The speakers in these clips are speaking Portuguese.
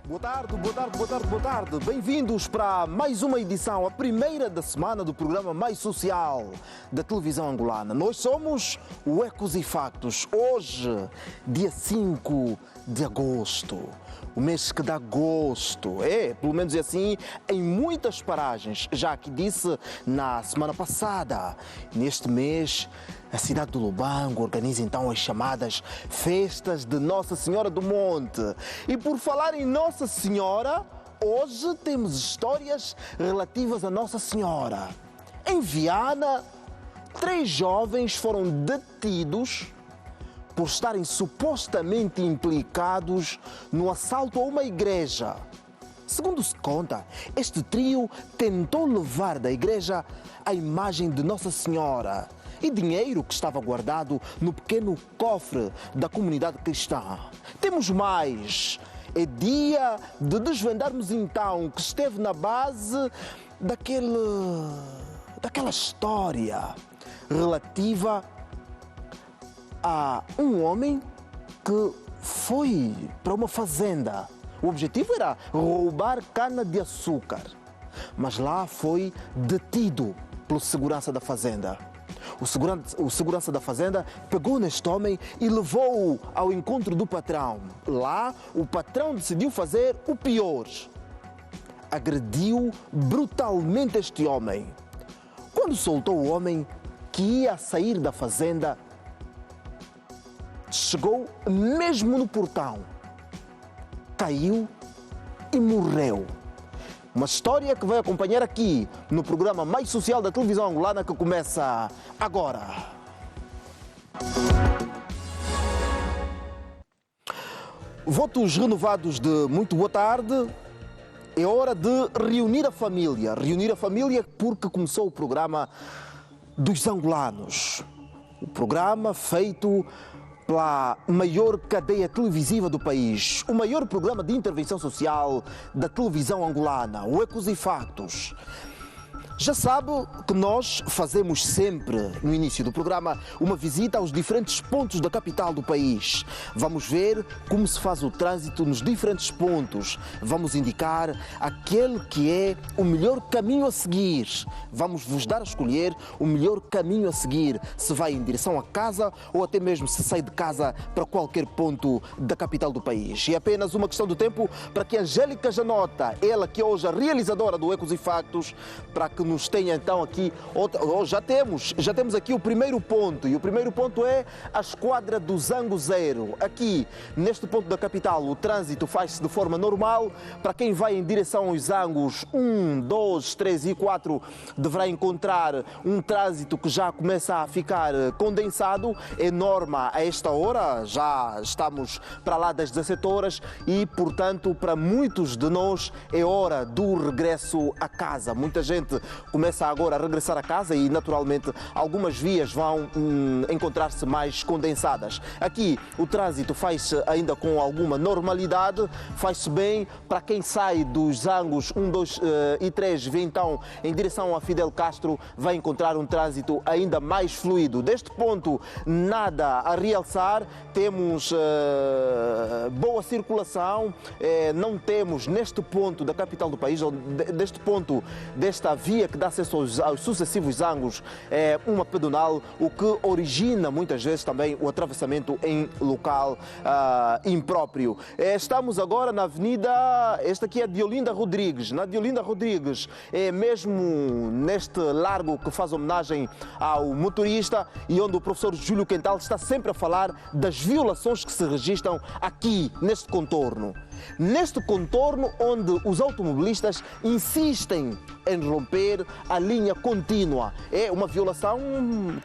Boa tarde, boa tarde, boa tarde, boa tarde. Bem-vindos para mais uma edição, a primeira da semana do programa mais social da televisão angolana. Nós somos o Ecos e Factos. Hoje, dia 5 de agosto. O mês que dá gosto, pelo menos é assim, em muitas paragens. Já que disse na semana passada, neste mês, a cidade do Lubango organiza então as chamadas Festas de Nossa Senhora do Monte. E por falar em Nossa Senhora, hoje temos histórias relativas a Nossa Senhora. Em Viana, 3 jovens foram detidos por estarem supostamente implicados no assalto a uma igreja. Segundo se conta, este trio tentou levar da igreja a imagem de Nossa Senhora e dinheiro que estava guardado no pequeno cofre da comunidade cristã. Temos mais. É dia de desvendarmos então que esteve na base daquela história relativa a um homem que foi para uma fazenda. O objetivo era roubar cana-de-açúcar, mas lá foi detido pelo segurança da fazenda. O segurança da fazenda pegou neste homem e levou-o ao encontro do patrão. Lá, o patrão decidiu fazer o pior. Agrediu brutalmente este homem. Quando soltou o homem que ia sair da fazenda, chegou mesmo no portão, caiu e morreu. Uma história que vai acompanhar aqui no programa mais social da televisão angolana que começa agora. Votos renovados de muito boa tarde. É hora de reunir a família. Reunir a família porque começou o programa dos angolanos. O programa feito pela maior cadeia televisiva do país, o maior programa de intervenção social da televisão angolana, o Ecos e Factos. Já sabe que nós fazemos sempre, no início do programa, uma visita aos diferentes pontos da capital do país. Vamos ver como se faz o trânsito nos diferentes pontos. Vamos indicar aquele que é o melhor caminho a seguir. Vamos vos dar a escolher o melhor caminho a seguir, se vai em direção a casa ou até mesmo se sai de casa para qualquer ponto da capital do país. E é apenas uma questão do tempo para que a Angélica Janota, ela que é hoje a realizadora do Ecos e Factos, para que nos tenha então aqui, já temos aqui o primeiro ponto, e o primeiro ponto é a esquadra do Zango Zero. Aqui, neste ponto da capital, o trânsito faz-se de forma normal. Para quem vai em direção aos Zangos 1, 2, 3 e 4, deverá encontrar um trânsito que já começa a ficar condensado. É norma a esta hora, já estamos para lá das 17 horas e, portanto, para muitos de nós é hora do regresso a casa. Muita gente começa agora a regressar a casa e, naturalmente, algumas vias vão encontrar-se mais condensadas. Aqui, o trânsito faz-se ainda com alguma normalidade, faz-se bem. Para quem sai dos Zangos 1, 2 e 3, vem então em direção a Fidel Castro, vai encontrar um trânsito ainda mais fluido. Deste ponto, nada a realçar, temos boa circulação, não temos neste ponto da capital do país, ou deste ponto desta via que dá acesso aos sucessivos Zangos, uma pedonal, o que origina muitas vezes também o atravessamento em local impróprio. Estamos agora na avenida, esta aqui é de Olinda Rodrigues. Na de Olinda Rodrigues, é mesmo neste largo que faz homenagem ao motorista e onde o professor Júlio Quental está sempre a falar das violações que se registram aqui neste contorno. Neste contorno onde os automobilistas insistem em romper a linha contínua. É uma violação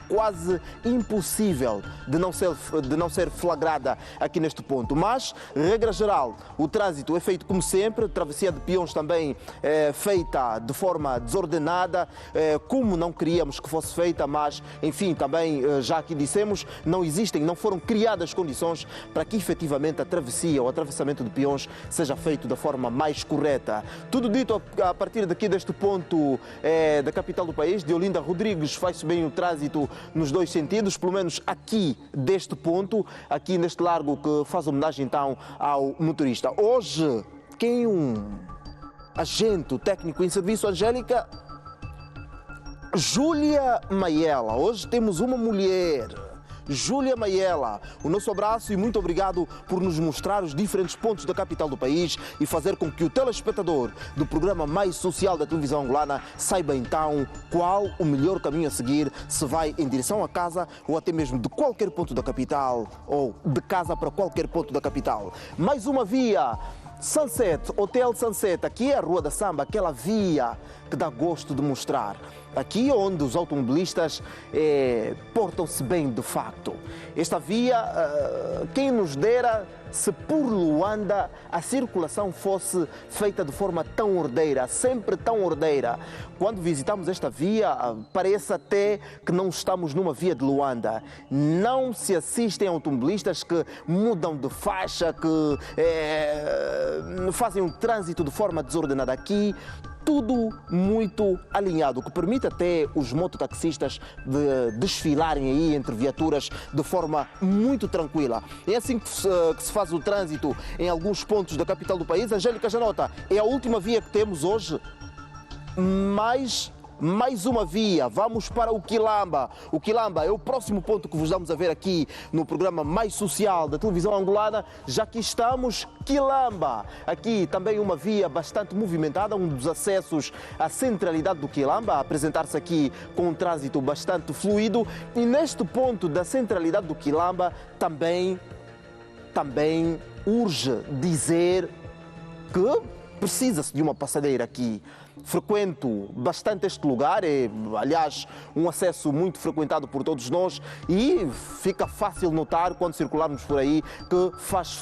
quase impossível de não ser flagrada aqui neste ponto. Mas, regra geral, o trânsito é feito como sempre, travessia de peões também é feita de forma desordenada, como não queríamos que fosse feita, mas, enfim, também, já aqui dissemos, não foram criadas condições para que efetivamente a travessia ou atravessamento de peões seja feito da forma mais correta. Tudo dito a partir daqui deste ponto da capital do país, de Olinda Rodrigues, faz-se bem o trânsito nos dois sentidos, pelo menos aqui deste ponto, aqui neste largo que faz homenagem então ao motorista. Hoje, quem um agente, o técnico em serviço, Angélica, Júlia Maiela. Hoje temos uma mulher, Júlia Maiela. O nosso abraço e muito obrigado por nos mostrar os diferentes pontos da capital do país e fazer com que o telespectador do programa mais social da televisão angolana saiba então qual o melhor caminho a seguir, se vai em direção à casa ou até mesmo de qualquer ponto da capital ou de casa para qualquer ponto da capital. Mais uma via. Sunset, Hotel Sunset, aqui é a Rua da Samba, aquela via que dá gosto de mostrar. Aqui onde os automobilistas portam-se bem de facto. Esta via, quem nos dera se por Luanda a circulação fosse feita de forma tão ordeira, sempre tão ordeira. Quando visitamos esta via, parece até que não estamos numa via de Luanda. Não se assistem automobilistas que mudam de faixa, que fazem um trânsito de forma desordenada aqui. Tudo muito alinhado, o que permite até os mototaxistas de desfilarem aí entre viaturas de forma muito tranquila. É assim que se faz o trânsito em alguns pontos da capital do país. Angélica, já nota, é a última via que temos hoje, mais uma via. Vamos para o Quilamba. O Quilamba é o próximo ponto que vos damos a ver aqui no programa mais social da televisão angolana. Já que estamos, Quilamba. Aqui também uma via bastante movimentada, um dos acessos à centralidade do Quilamba, a apresentar-se aqui com um trânsito bastante fluido. E neste ponto da centralidade do Quilamba também urge dizer que precisa-se de uma passadeira aqui. Frequento bastante este lugar, é, aliás, um acesso muito frequentado por todos nós e fica fácil notar quando circularmos por aí que faz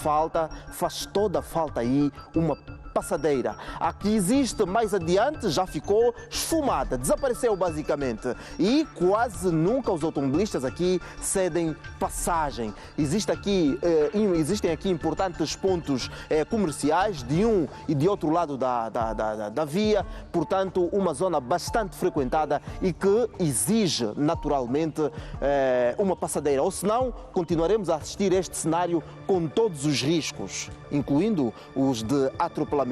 toda a falta aí uma passadeira. A que existe mais adiante já ficou esfumada, desapareceu basicamente e quase nunca os automobilistas aqui cedem passagem. Existem aqui importantes pontos comerciais de um e de outro lado da via, portanto uma zona bastante frequentada e que exige naturalmente uma passadeira, ou senão continuaremos a assistir a este cenário com todos os riscos, incluindo os de atropelamento.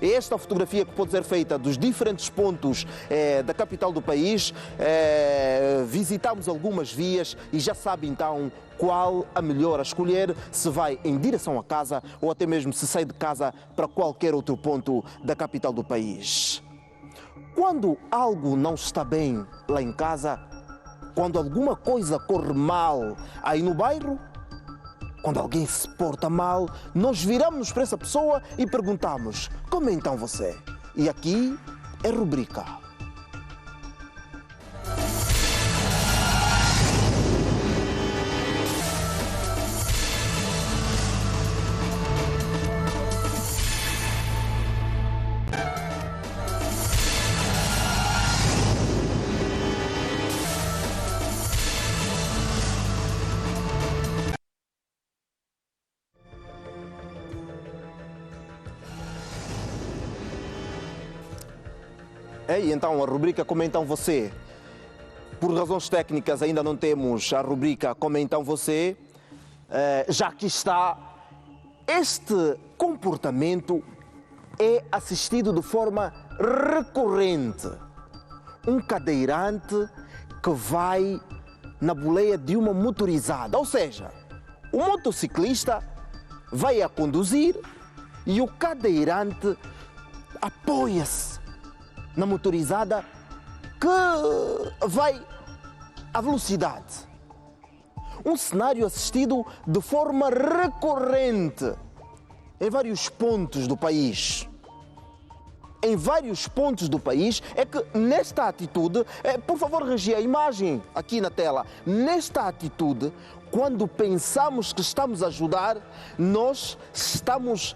Esta fotografia que pode ser feita dos diferentes pontos da capital do país. Visitamos algumas vias e já sabe então qual a melhor a escolher, se vai em direção à casa ou até mesmo se sai de casa para qualquer outro ponto da capital do país. Quando algo não está bem lá em casa, quando alguma coisa corre mal aí no bairro, quando alguém se porta mal, nós viramos para essa pessoa e perguntamos: como é então você? E aqui é rubrica. E então a rubrica Como então você? Por razões técnicas ainda não temos a rubrica Como então você, já que está. Este comportamento é assistido de forma recorrente. Um cadeirante que vai na boleia de uma motorizada, ou seja, o motociclista vai a conduzir e o cadeirante apoia-se na motorizada que vai à velocidade. Um cenário assistido de forma recorrente em vários pontos do país. Em vários pontos do país é que nesta atitude, por favor regia a imagem aqui na tela, nesta atitude, quando pensamos que estamos a ajudar, nós estamos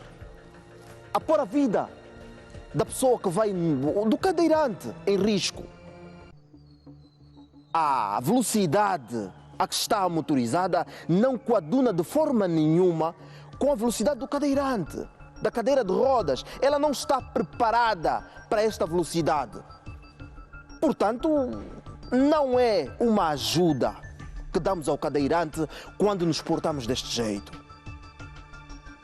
a pôr a vida da pessoa que vai, do cadeirante, em risco. A velocidade a que está a motorizada não coaduna de forma nenhuma com a velocidade do cadeirante, da cadeira de rodas. Ela não está preparada para esta velocidade. Portanto, não é uma ajuda que damos ao cadeirante quando nos portamos deste jeito.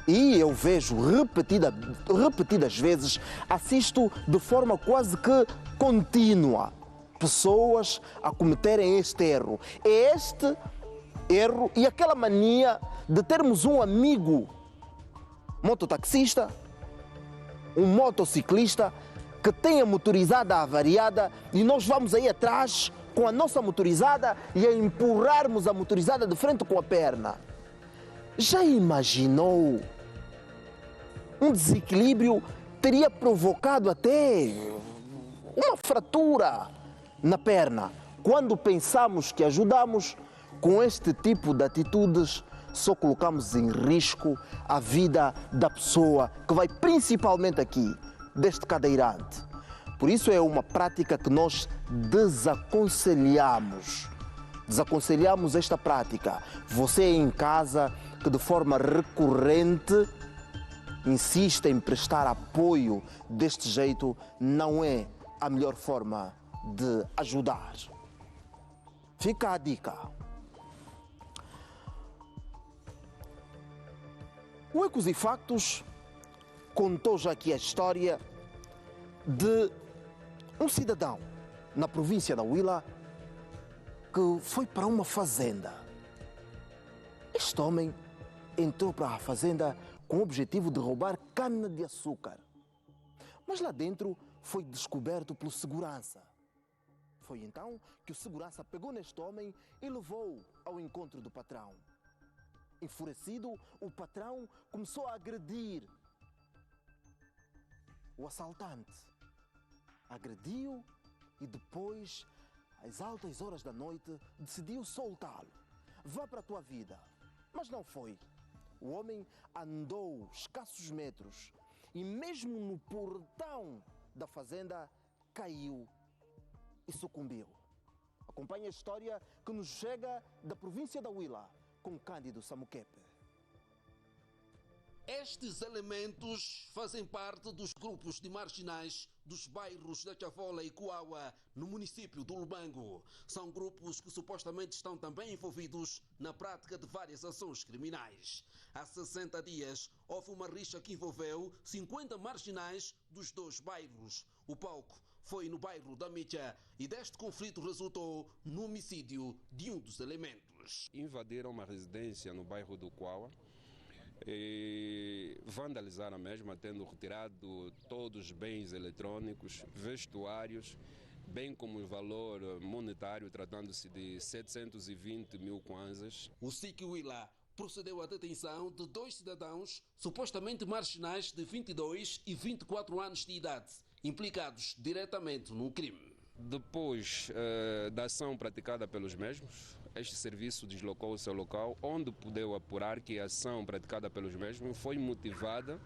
E eu vejo repetidas vezes, assisto de forma quase que contínua, pessoas a cometerem este erro. É este erro e aquela mania de termos um amigo mototaxista, um motociclista que tem a motorizada avariada e nós vamos aí atrás com a nossa motorizada e a empurrarmos a motorizada de frente com a perna. Já imaginou? Um desequilíbrio teria provocado até uma fratura na perna. Quando pensamos que ajudamos, com este tipo de atitudes, só colocamos em risco a vida da pessoa que vai principalmente aqui, deste cadeirante. Por isso é uma prática que nós desaconselhamos. Desaconselhamos esta prática. Você em casa que de forma recorrente insiste em prestar apoio deste jeito, não é a melhor forma de ajudar. Fica a dica. O Ecos e Factos contou já aqui a história de um cidadão na província da Huila que foi para uma fazenda. Este homem entrou para a fazenda com o objetivo de roubar cana-de-açúcar. Mas lá dentro foi descoberto pelo segurança. Foi então que o segurança pegou neste homem e levou ao encontro do patrão. Enfurecido, o patrão começou a agredir o assaltante. Agrediu e depois, às altas horas da noite, decidiu soltá-lo. Vá para a tua vida. Mas não foi. O homem andou escassos metros e mesmo no portão da fazenda caiu e sucumbiu. Acompanhe a história que nos chega da província da Huila com Cândido Samuquepe. Estes elementos fazem parte dos grupos de marginais dos bairros da Chavola e Cuaua, no município do Lubango. São grupos que supostamente estão também envolvidos na prática de várias ações criminais. Há 60 dias, houve uma rixa que envolveu 50 marginais dos dois bairros. O palco foi no bairro da Micha e deste conflito resultou no homicídio de um dos elementos. Invadiram uma residência no bairro do Cuaua e vandalizaram a mesma, tendo retirado todos os bens eletrônicos, vestuários, bem como o valor monetário, tratando-se de 720 mil kwanzas. O SIC Huila procedeu à detenção de dois cidadãos supostamente marginais de 22 e 24 anos de idade, implicados diretamente no crime. Depois da ação praticada pelos mesmos, este serviço deslocou-se ao local, onde pudeu apurar que a ação praticada pelos mesmos foi motivada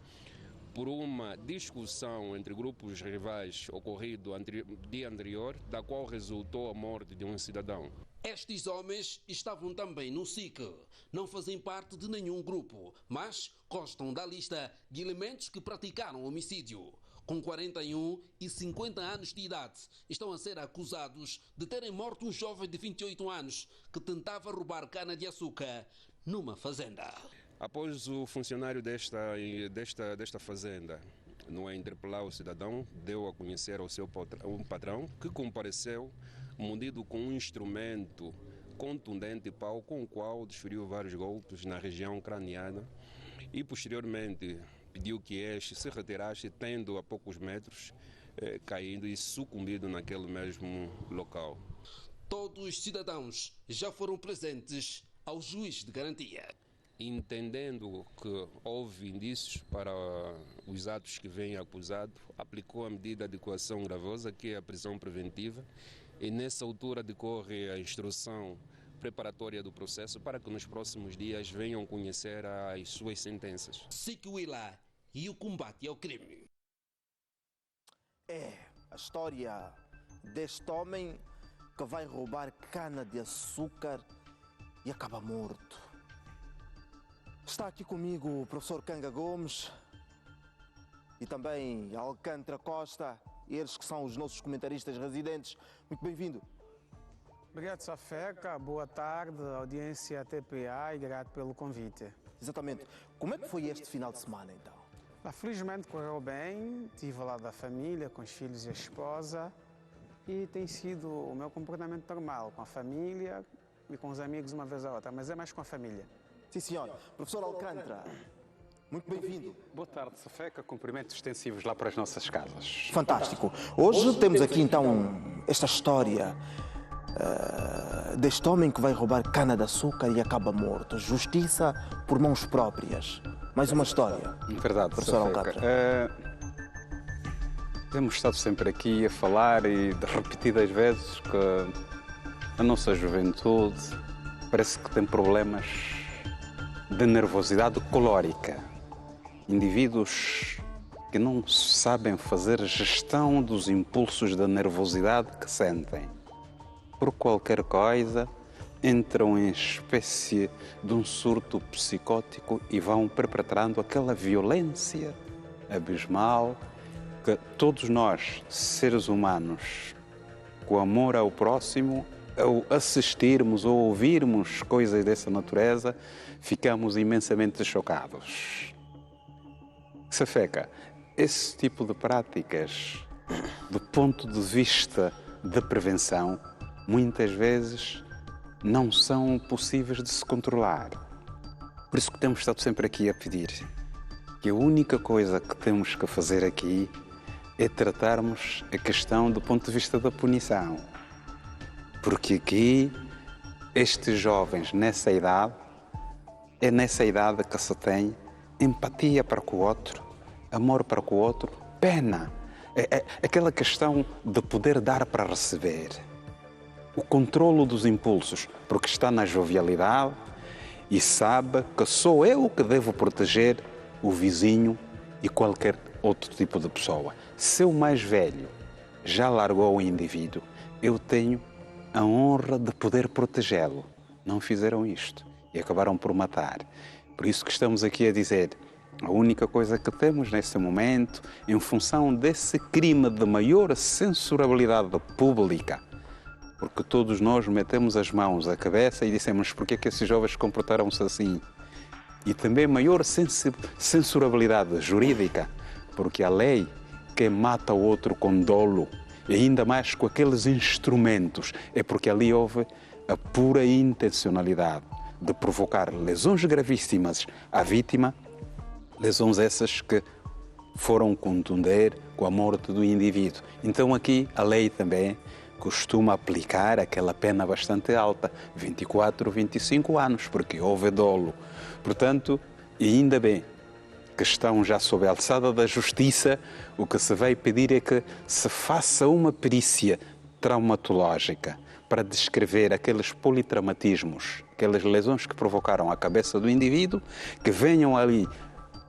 por uma discussão entre grupos rivais ocorrido dia anterior, da qual resultou a morte de um cidadão. Estes homens estavam também no SIC. Não fazem parte de nenhum grupo, mas constam da lista de elementos que praticaram homicídio. Com 41 e 50 anos de idade, estão a ser acusados de terem morto um jovem de 28 anos que tentava roubar cana-de-açúcar numa fazenda. Após o funcionário desta fazenda não interpelar o cidadão, deu a conhecer ao seu patrão, que compareceu munido com um instrumento contundente pau com o qual desferiu vários golpes na região craniana e posteriormente pediu que este se retirasse, tendo a poucos metros caído e sucumbido naquele mesmo local. Todos os cidadãos já foram presentes ao juiz de garantia. Entendendo que houve indícios para os atos que vêm acusado, aplicou a medida de coação gravosa, que é a prisão preventiva, e nessa altura decorre a instrução preparatória do processo para que nos próximos dias venham conhecer as suas sentenças. SIC Huila e o combate ao crime. É a história deste homem que vai roubar cana-de-açúcar e acaba morto. Está aqui comigo o professor Canga Gomes e também Alcântara Costa, eles que são os nossos comentaristas residentes. Muito bem-vindo. Obrigado, Safeca. Boa tarde, audiência TPA, e grato pelo convite. Exatamente. Como é que foi este final de semana, então? Felizmente correu bem, estive lá da família, com os filhos e a esposa, e tem sido o meu comportamento normal, com a família e com os amigos uma vez a outra, mas é mais com a família. Sim, senhor. Professor Alcântara, muito bem-vindo. Boa tarde, Safeca. Cumprimentos extensivos lá para as nossas casas. Fantástico. Hoje temos aqui, então, esta história deste homem que vai roubar cana-de-açúcar e acaba morto. Justiça por mãos próprias. Mais uma história. Verdade, Professor Safeca. Alcântara. Temos estado sempre aqui a falar e de repetidas vezes que a nossa juventude parece que tem problemas de nervosidade colórica. Indivíduos que não sabem fazer gestão dos impulsos da nervosidade que sentem. Por qualquer coisa, entram em espécie de um surto psicótico e vão perpetrando aquela violência abismal que todos nós, seres humanos, com amor ao próximo, ao assistirmos ou ouvirmos coisas dessa natureza, ficamos imensamente chocados. Safeca, esse tipo de práticas, do ponto de vista de prevenção, muitas vezes não são possíveis de se controlar. Por isso que temos estado sempre aqui a pedir que a única coisa que temos que fazer aqui é tratarmos a questão do ponto de vista da punição. Porque aqui, estes jovens, nessa idade, é nessa idade que se tem empatia para com o outro, amor para com o outro, pena. É aquela questão de poder dar para receber. O controlo dos impulsos, porque está na jovialidade e sabe que sou eu que devo proteger o vizinho e qualquer outro tipo de pessoa. Se o mais velho já largou o indivíduo, eu tenho a honra de poder protegê-lo. Não fizeram isto e acabaram por matar. Por isso que estamos aqui a dizer, a única coisa que temos nesse momento, em função desse crime de maior censurabilidade pública, porque todos nós metemos as mãos à cabeça e dissemos porque é que esses jovens comportaram-se assim. E também maior censurabilidade jurídica, porque a lei que mata o outro com dolo, e ainda mais com aqueles instrumentos, é porque ali houve a pura intencionalidade de provocar lesões gravíssimas à vítima, lesões essas que foram contundere com a morte do indivíduo. Então aqui a lei também costuma aplicar aquela pena bastante alta, 24, 25 anos, porque houve dolo. Portanto, e ainda bem que estão já sob a alçada da justiça, o que se vai pedir é que se faça uma perícia traumatológica para descrever aqueles politraumatismos, aquelas lesões que provocaram a cabeça do indivíduo, que venham ali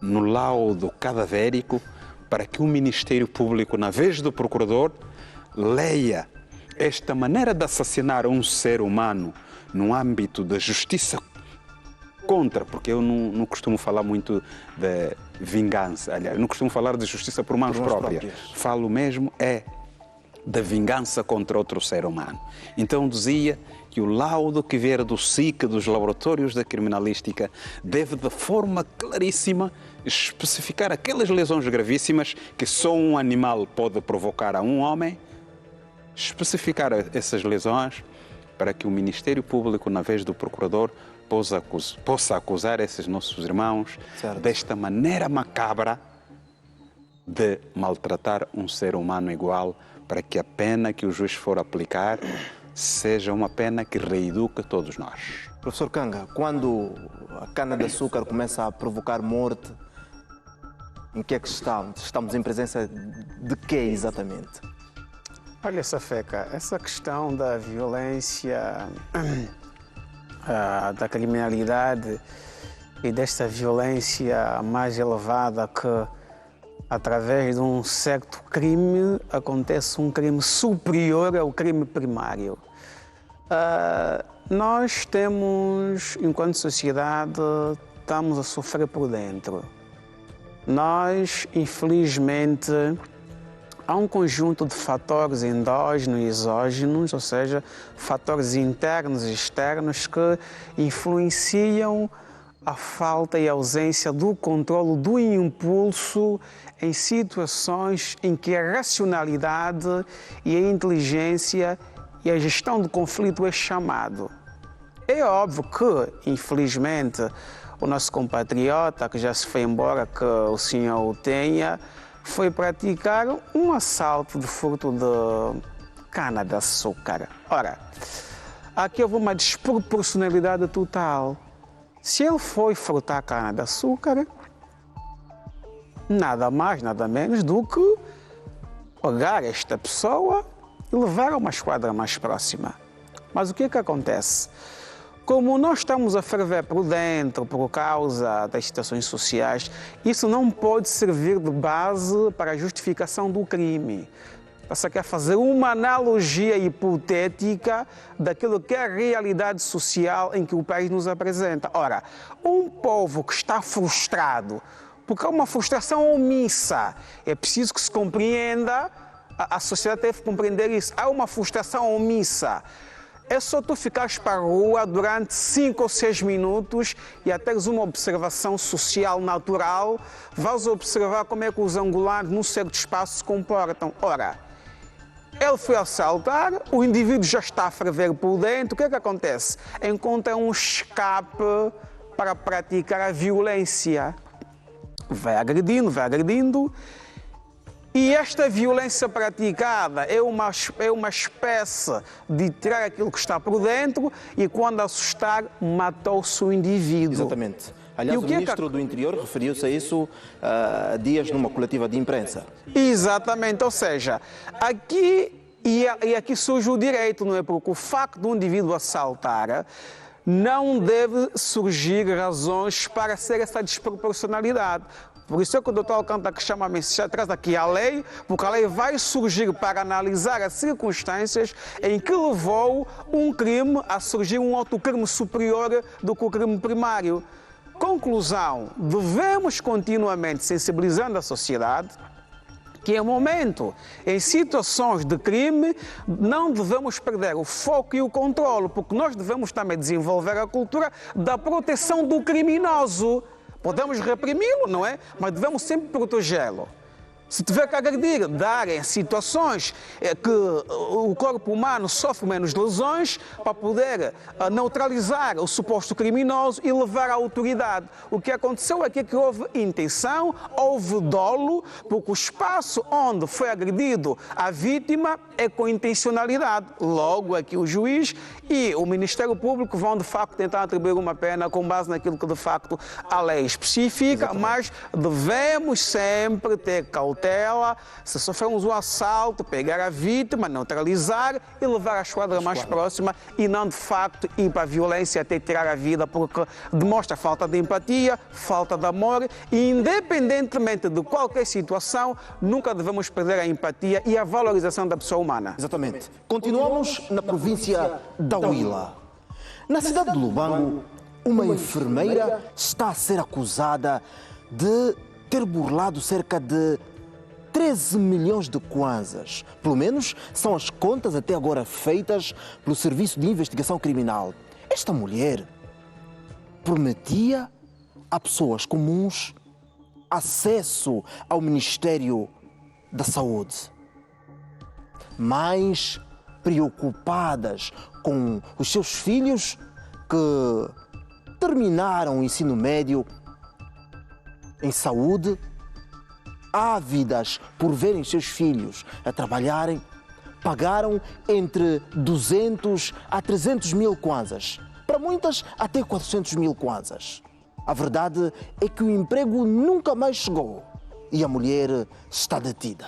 no laudo cadavérico para que o Ministério Público, na vez do procurador, leia esta maneira de assassinar um ser humano no âmbito da justiça contra, porque eu não costumo falar muito de vingança, aliás, não costumo falar de justiça por mãos próprias. Falo mesmo da vingança contra outro ser humano. Então dizia que o laudo que vier do SIC, dos laboratórios da criminalística, deve de forma claríssima especificar aquelas lesões gravíssimas que só um animal pode provocar a um homem, especificar essas lesões para que o Ministério Público, na vez do procurador, possa acusar esses nossos irmãos desta maneira macabra de maltratar um ser humano igual, para que a pena que o juiz for aplicar seja uma pena que reeduque todos nós. Professor Kanga, quando a cana-de-açúcar começa a provocar morte, em que é que estamos? Estamos em presença de quê exatamente? Olha, Safeca, essa questão da violência, da criminalidade e desta violência mais elevada que, através de um certo crime, acontece um crime superior ao crime primário. Nós temos, enquanto sociedade, estamos a sofrer por dentro. Nós, infelizmente, há um conjunto de fatores endógenos e exógenos, ou seja, fatores internos e externos que influenciam a falta e a ausência do controlo do impulso em situações em que a racionalidade e a inteligência e a gestão do conflito é chamado. É óbvio que, infelizmente, o nosso compatriota, que já se foi embora, que o senhor o tenha, foi praticar um assalto de furto de cana-de-açúcar. Ora, aqui houve uma desproporcionalidade total. Se ele foi furtar cana-de-açúcar, nada mais, nada menos do que pegar esta pessoa e levar a uma esquadra mais próxima. Mas o que é que acontece? Como nós estamos a ferver por dentro por causa das situações sociais, isso não pode servir de base para a justificação do crime. Você quer fazer uma analogia hipotética daquilo que é a realidade social em que o país nos apresenta. Ora, um povo que está frustrado, porque há uma frustração omissa, é preciso que se compreenda, a sociedade deve compreender isso, há uma frustração omissa. É só tu ficares para a rua durante 5 ou 6 minutos e a teres uma observação social natural, vais observar como é que os angolanos num certo espaço se comportam. Ora, ele foi assaltar, o indivíduo já está a ferver por dentro, o que é que acontece? Encontra um escape para praticar a violência. Vai agredindo, e esta violência praticada é uma espécie de tirar aquilo que está por dentro e, quando assustar, matou-se o indivíduo. Exatamente. Aliás, o ministro do Interior referiu-se a isso há dias numa coletiva de imprensa. Exatamente, ou seja, aqui surge o direito, não é? Porque o facto de um indivíduo assaltar não deve surgir razões para ser essa desproporcionalidade. Por isso é que o Dr. Alcântara que chama a mensagem, traz aqui a lei, porque a lei vai surgir para analisar as circunstâncias em que levou um crime a surgir um outro crime superior do que o crime primário. Conclusão, devemos continuamente sensibilizando a sociedade que em momento, em situações de crime, não devemos perder o foco e o controle, porque nós devemos também desenvolver a cultura da proteção do criminoso. Podemos reprimi-lo, não é? Mas devemos sempre protegê-lo. Se tiver que agredir, dar em situações que o corpo humano sofre menos lesões para poder neutralizar o suposto criminoso e levar à autoridade. O que aconteceu aqui é que houve intenção, houve dolo, porque o espaço onde foi agredido a vítima é com intencionalidade. Logo, aqui o juiz e o Ministério Público vão, de facto, tentar atribuir uma pena com base naquilo que, de facto, a lei especifica. Exatamente. Mas devemos sempre ter cautela. Se sofremos um assalto, pegar a vítima, neutralizar e levar à esquadra mais próxima e não, de facto, ir para a violência até tirar a vida, porque demonstra falta de empatia, falta de amor e, independentemente de qualquer situação, nunca devemos perder a empatia e a valorização da pessoa humana. Exatamente. Continuamos na província da Huila. Na cidade de Lubango, uma enfermeira está a ser acusada de ter burlado cerca de 13 milhões de kwanzas. Pelo menos são as contas até agora feitas pelo Serviço de Investigação Criminal. Esta mulher prometia a pessoas comuns acesso ao Ministério da Saúde. Mais preocupadas com os seus filhos que terminaram o ensino médio em saúde, ávidas por verem seus filhos a trabalharem, pagaram entre 200 a 300 mil kwanzas. Para muitas, até 400 mil kwanzas. A verdade é que o emprego nunca mais chegou e a mulher está detida.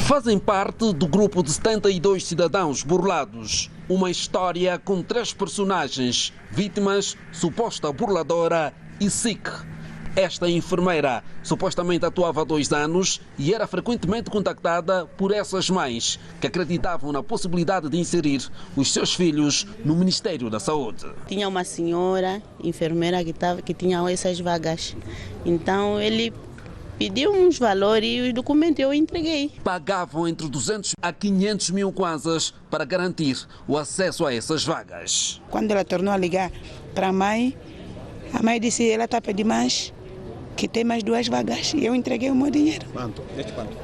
Fazem parte do grupo de 72 cidadãos burlados. Uma história com 3 personagens, vítimas, suposta burladora e SIC. Esta enfermeira supostamente atuava há 2 anos e era frequentemente contactada por essas mães que acreditavam na possibilidade de inserir os seus filhos no Ministério da Saúde. Tinha uma senhora enfermeira que tinha essas vagas. Então ele Pediu uns valores e os documentos eu entreguei. Pagavam entre 200 a 500 mil kwanzas para garantir o acesso a essas vagas. Quando ela tornou a ligar para a mãe disse que ela está pedindo mais, que tem mais 2 vagas. E eu entreguei o meu dinheiro. Quanto?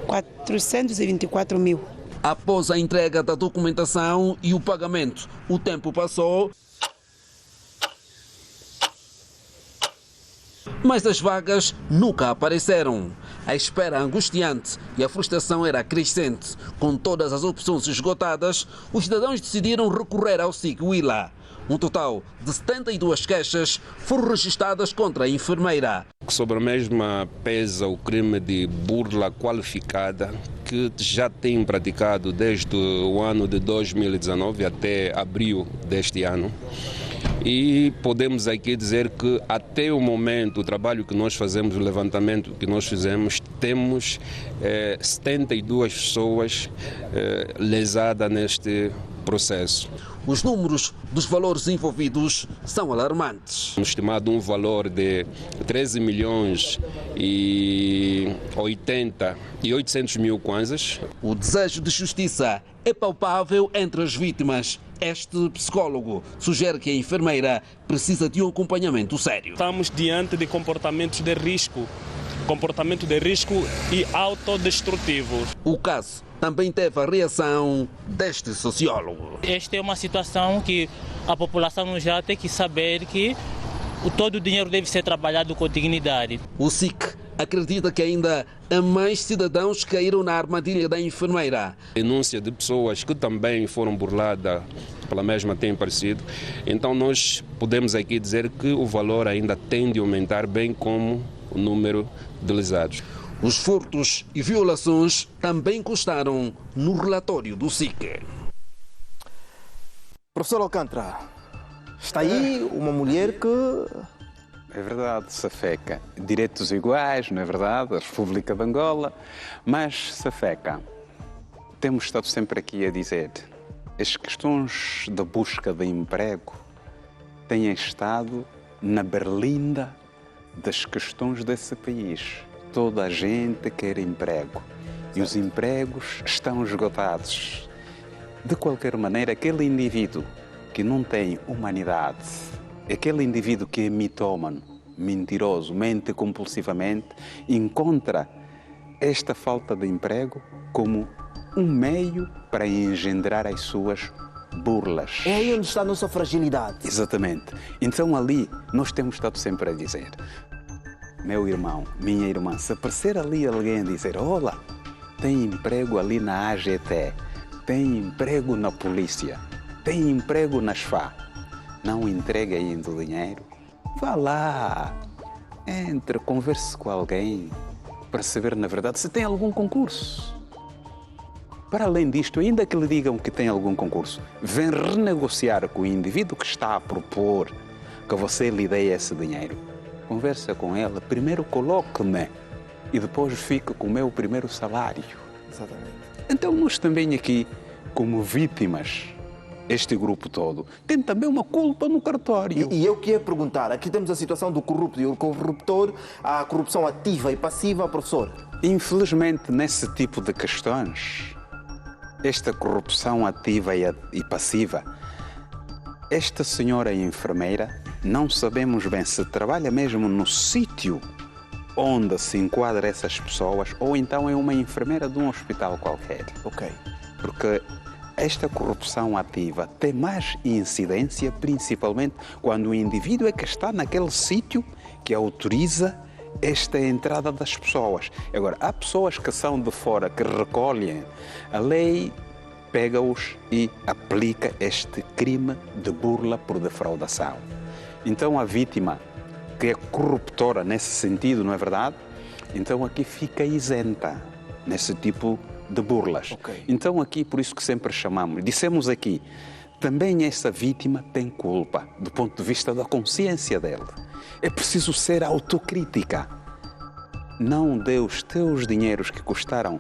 424 mil. Após a entrega da documentação e o pagamento, o tempo passou, mas as vagas nunca apareceram. A espera angustiante e a frustração era crescente. Com todas as opções esgotadas, os cidadãos decidiram recorrer ao SIC Willa. Um total de 72 queixas foram registradas contra a enfermeira. Sobre a mesma pesa o crime de burla qualificada que já tem praticado desde o ano de 2019 até abril deste ano. E podemos aqui dizer que até o momento, o trabalho que nós fazemos, o levantamento que nós fizemos, temos 72 pessoas lesadas neste processo. Os números dos valores envolvidos são alarmantes. Estimado um valor de 13 milhões e 800 mil kwanzas. O desejo de justiça é palpável entre as vítimas. Este psicólogo sugere que a enfermeira precisa de um acompanhamento sério. Estamos diante de comportamento de risco e autodestrutivo. O caso também teve a reação deste sociólogo. Esta é uma situação que a população já tem que saber que todo o dinheiro deve ser trabalhado com dignidade. O SIC acredita que ainda há mais cidadãos que caíram na armadilha da enfermeira. Denúncia de pessoas que também foram burladas pela mesma tem aparecido. Então nós podemos aqui dizer que o valor ainda tende a aumentar, bem como o número de lesados. Os furtos e violações também constaram no relatório do SIC. Professor Alcântara, está aí uma mulher que... É verdade, Safeca. Direitos iguais, não é verdade? A República de Angola. Mas, Safeca, temos estado sempre aqui a dizer, as questões da busca de emprego têm estado na berlinda das questões desse país. Toda a gente quer emprego e os empregos estão esgotados. De qualquer maneira, aquele indivíduo que não tem humanidade, aquele indivíduo que é mitómano, mentiroso, mente compulsivamente, encontra esta falta de emprego como um meio para engendrar as suas burlas. É aí onde está a nossa fragilidade. Exatamente. Então ali nós temos estado sempre a dizer, meu irmão, minha irmã, se aparecer ali alguém a dizer, olá, tem emprego ali na AGT, tem emprego na polícia, tem emprego na SFA, não entregue ainda o dinheiro, vá lá, entre, converse com alguém para saber na verdade se tem algum concurso. Para além disto, ainda que lhe digam que tem algum concurso, vem renegociar com o indivíduo que está a propor que você lhe dê esse dinheiro. Conversa com ela, primeiro coloque-me e depois fique com o meu primeiro salário. Exatamente. Então nós também aqui, como vítimas, este grupo todo, tem também uma culpa no cartório. E eu queria perguntar, aqui temos a situação do corrupto e o corruptor, a corrupção ativa e passiva, professor. Infelizmente, nesse tipo de questões, esta corrupção ativa e passiva, esta senhora enfermeira, não sabemos bem se trabalha mesmo no sítio onde se enquadra essas pessoas ou então é uma enfermeira de um hospital qualquer. Ok. Porque esta corrupção ativa tem mais incidência, principalmente quando o indivíduo é que está naquele sítio que autoriza esta entrada das pessoas. Agora, há pessoas que são de fora, que recolhem, a lei pega-os e aplica este crime de burla por defraudação. Então a vítima, que é corruptora nesse sentido, não é verdade? Então aqui fica isenta nesse tipo de burlas. Okay. Então aqui, por isso que sempre chamamos, dissemos aqui, também essa vítima tem culpa do ponto de vista da consciência dele. É preciso ser autocrítica. Não dê os teus dinheiros que custaram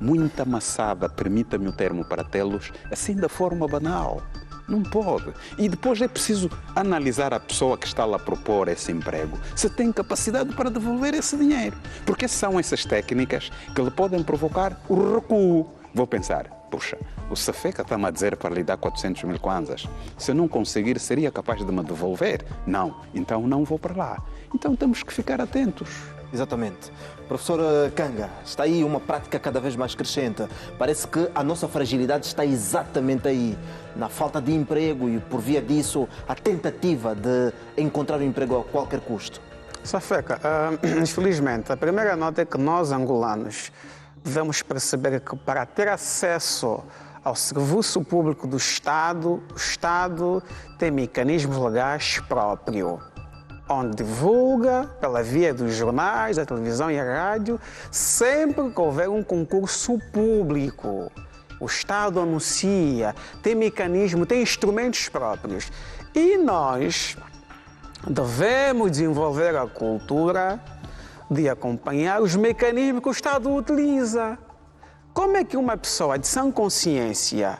muita maçada, permita-me o termo para tê-los, assim da forma banal. Não pode. E depois é preciso analisar a pessoa que está lá a propor esse emprego, se tem capacidade para devolver esse dinheiro. Porque são essas técnicas que lhe podem provocar o recuo. Vou pensar, puxa, o Safeca está-me a dizer para lhe dar 400 mil kwanzas. Se eu não conseguir, seria capaz de me devolver? Não, então não vou para lá. Então temos que ficar atentos. Exatamente. Professor Kanga, está aí uma prática cada vez mais crescente. Parece que a nossa fragilidade está exatamente aí, na falta de emprego e, por via disso, a tentativa de encontrar um emprego a qualquer custo. Safeca, infelizmente, a primeira nota é que nós, angolanos, devemos perceber que para ter acesso ao serviço público do Estado, o Estado tem mecanismos legais próprios, onde divulga, pela via dos jornais, da televisão e a rádio, sempre que houver um concurso público. O Estado anuncia, tem mecanismo, tem instrumentos próprios. E nós devemos desenvolver a cultura de acompanhar os mecanismos que o Estado utiliza. Como é que uma pessoa de sã consciência,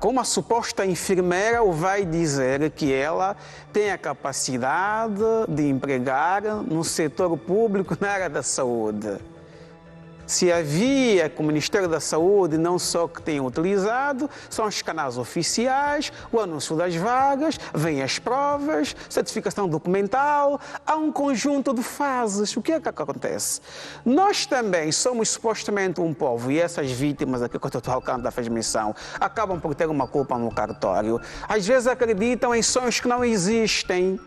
como uma suposta enfermeira, vai dizer que ela tem a capacidade de empregar no setor público na área da saúde? Se havia que o Ministério da Saúde não só que tem utilizado, são os canais oficiais, o anúncio das vagas, vêm as provas, certificação documental, há um conjunto de fases. O que é que acontece? Nós também somos supostamente um povo, e essas vítimas aqui que o Dr. Alcântara fez menção, acabam por ter uma culpa no cartório. Às vezes acreditam em sonhos que não existem.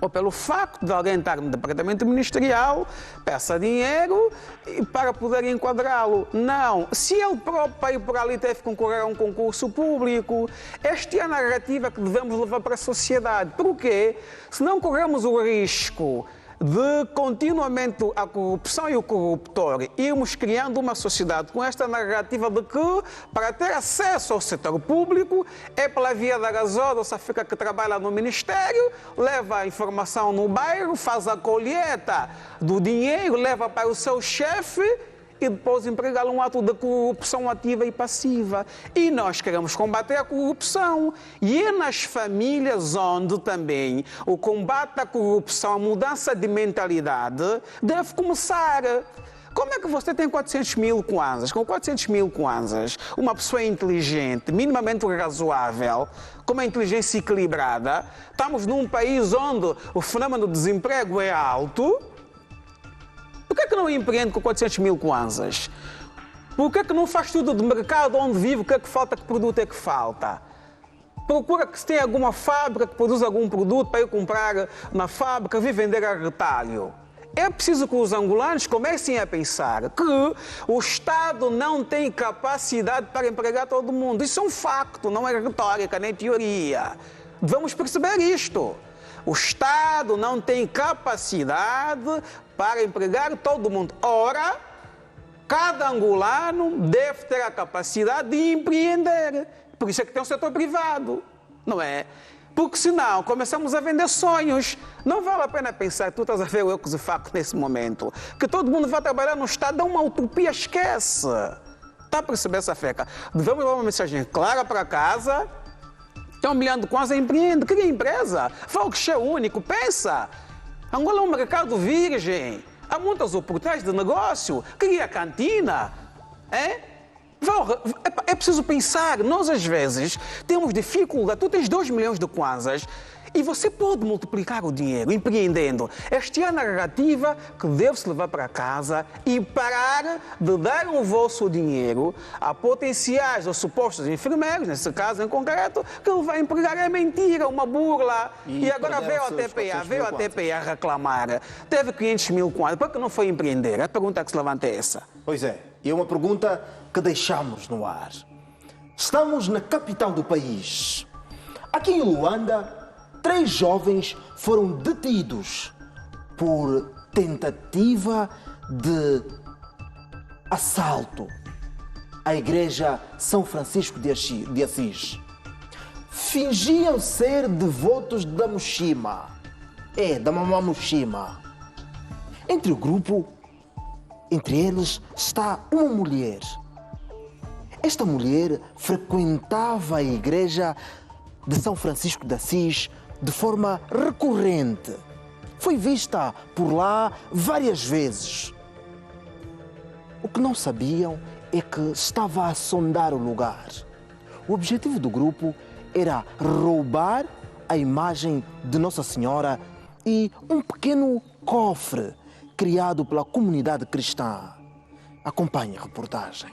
Ou pelo facto de alguém estar no departamento ministerial, peça dinheiro para poder enquadrá-lo. Não. Se ele próprio para ir por ali teve que concorrer a um concurso público, esta é a narrativa que devemos levar para a sociedade. Por quê? Se não corremos o risco de continuamente a corrupção e o corruptor irmos criando uma sociedade com esta narrativa de que para ter acesso ao setor público é pela via da gasola, ou Safeca que trabalha no Ministério, leva a informação no bairro, faz a colheita do dinheiro, leva para o seu chefe e depois empregá-lo um ato de corrupção ativa e passiva. E nós queremos combater a corrupção. E é nas famílias onde também o combate à corrupção, a mudança de mentalidade, deve começar. Como é que você tem 400 mil kwanzas? Com 400 mil kwanzas, uma pessoa inteligente, minimamente razoável, com uma inteligência equilibrada, estamos num país onde o fenômeno do desemprego é alto. Por que não empreende com 400 mil kwanzas? Por que não faz tudo de mercado onde vive? O que é que falta? Que produto é que falta? Procura que se tem alguma fábrica que produz algum produto para eu comprar na fábrica e vender a retalho. É preciso que os angolanos comecem a pensar que o Estado não tem capacidade para empregar todo mundo. Isso é um facto, não é retórica nem teoria. Devemos perceber isto. O Estado não tem capacidade para empregar todo mundo. Ora, cada angolano deve ter a capacidade de empreender. Por isso é que tem o setor privado, não é? Porque senão começamos a vender sonhos. Não vale a pena pensar, tu estás a ver o Ecos e Faco nesse momento, que todo mundo vai trabalhar no Estado, é uma utopia, esquece. Está a perceber essa feca? Devemos dar uma mensagem clara para casa. Estão milhando quase a empreender. Cria empresa. Vá ao guichê único. Pensa. Angola é um mercado virgem. Há muitas oportunidades de negócio. Cria cantina. É preciso pensar. Nós, às vezes, temos dificuldade. Tu tens 2 milhões de kwanzas e você pode multiplicar o dinheiro empreendendo. Esta é a narrativa que deve-se levar para casa e parar de dar o vosso dinheiro a potenciais ou supostos enfermeiros, nesse caso em concreto, que ele vai empregar. É mentira, uma burla. E agora veio a TPA reclamar. Teve 500 mil kwanzas. Por que não foi empreender? A pergunta que se levanta é essa. Pois é, e é uma pergunta que deixamos no ar. Estamos na capital do país. Aqui em Luanda, 3 jovens foram detidos por tentativa de assalto à igreja São Francisco de Assis. Fingiam ser devotos da Mushima, da Mamã Mushima. Entre o grupo, entre eles, está uma mulher. Esta mulher frequentava a igreja de São Francisco de Assis de forma recorrente. Foi vista por lá várias vezes. O que não sabiam é que estava a sondar o lugar. O objetivo do grupo era roubar a imagem de Nossa Senhora e um pequeno cofre criado pela comunidade cristã. Acompanhe a reportagem.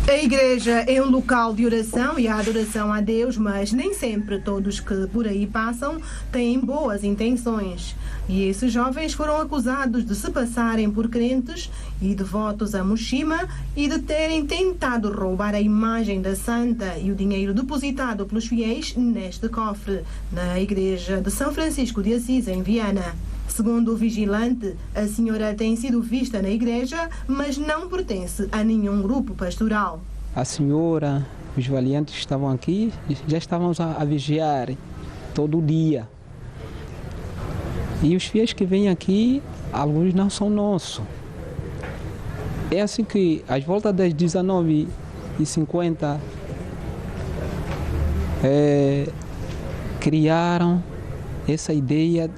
A igreja é um local de oração e adoração a Deus, mas nem sempre todos que por aí passam têm boas intenções. E esses jovens foram acusados de se passarem por crentes e devotos a Mushima e de terem tentado roubar a imagem da santa e o dinheiro depositado pelos fiéis neste cofre, na igreja de São Francisco de Assis, em Viana. Segundo o vigilante, a senhora tem sido vista na igreja, mas não pertence a nenhum grupo pastoral. A senhora, os valientes que estavam aqui, já estávamos a vigiar todo dia. E os fiéis que vêm aqui, alguns não são nossos. É assim que, às voltas das 19h50, criaram essa ideia